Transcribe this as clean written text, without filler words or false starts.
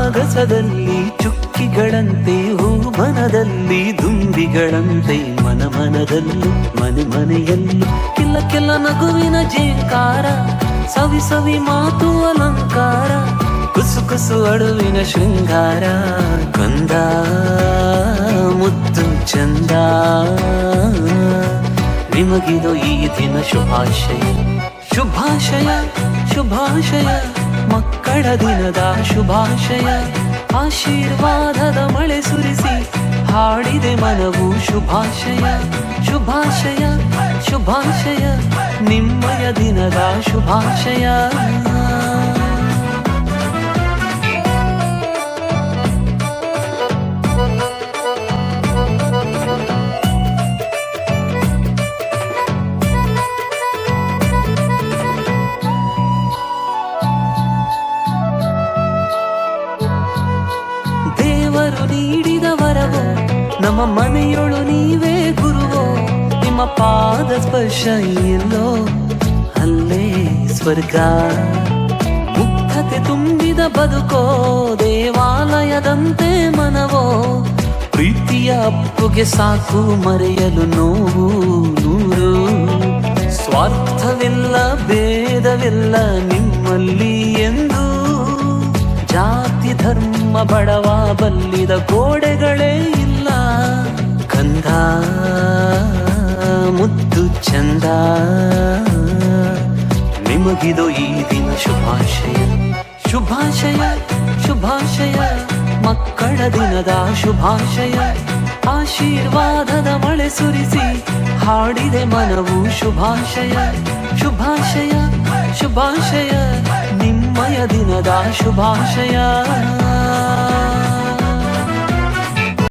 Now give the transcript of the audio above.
ಆಗಸದಲ್ಲಿ ಚುಕ್ಕಿಗಳಂತೆ ಹೂವನದಲ್ಲಿ ದುಂಬಿಗಳಂತೆ ಮನಮನದಲ್ಲೂ ಮನೆ ಮನೆಯಲ್ಲೂ ಕೆಲ್ಲ ಕೆಲ್ಲ ನಗುವಿನ ಜೇಂಕಾರ ಸವಿ ಸವಿ ಮಾತು ಅಲಂಕಾರ ಕುಸು ಕುಸು ಅಡುವಿನ ಶೃಂಗಾರ ಕಂದ ಮುದ್ದು ಚಂದ ನಿಮಗಿದು ಈ ದಿನ ಶುಭಾಶಯ ಶುಭಾಶಯ ಶುಭಾಶಯ ಮಕ್ಕಳ ದಿನದ ಶುಭಾಶಯ ಆಶೀರ್ವಾದದ ಮಳೆ ಸುರಿಸಿ ಹಾಡಿದೆ ಮನವು ಶುಭಾಶಯ ಶುಭಾಶಯ ಶುಭಾಶಯ ನಿಮ್ಮಯ ದಿನದ ಶುಭಾಶಯ ನೀಡಿದ ವರವೋ ನಮ್ಮ ಮನೆಯೊಳು ನೀವೇ ಗುರುವೋ ನಿಮ್ಮ ಪಾದ ಸ್ಪರ್ಶ ಎಲ್ಲೋ ಅಲ್ಲೇ ಸ್ವರ್ಗ ಮುಗ್ಧತೆ ತುಂಬಿದ ಬದುಕೋ ದೇವಾಲಯದಂತೆ ಮನವೋ ಪ್ರೀತಿಯ ಅಪ್ಪುಗೆ ಸಾಕು ಮರೆಯಲು ನೋವು ನೂರು ಸ್ವಾರ್ಥವಿಲ್ಲ ಭೇದವಿಲ್ಲ ನಿಮ್ಮಲ್ಲಿ ಎಂದು ಜಾತಿ ಧರ್ಮ ಬಡವ ಬಲ್ಲಿದ ಗೋಡೆಗಳೇ ಇಲ್ಲ ಕಂದ ಮುದ್ದು ಚಂದ ನಿಮಗಿದು ಈ ದಿನ ಶುಭಾಶಯ ಶುಭಾಶಯ ಶುಭಾಶಯ ಮಕ್ಕಳ ದಿನದ ಶುಭಾಶಯ ಆಶೀರ್ವಾದದ ಮಳೆ ಸುರಿಸಿ ಹಾಡಿದೆ ಮನವು ಶುಭಾಶಯ ಶುಭಾಶಯ ಶುಭಾಶಯ ನಿಮ್ಮಯ ದಿನದ ಶುಭಾಶಯ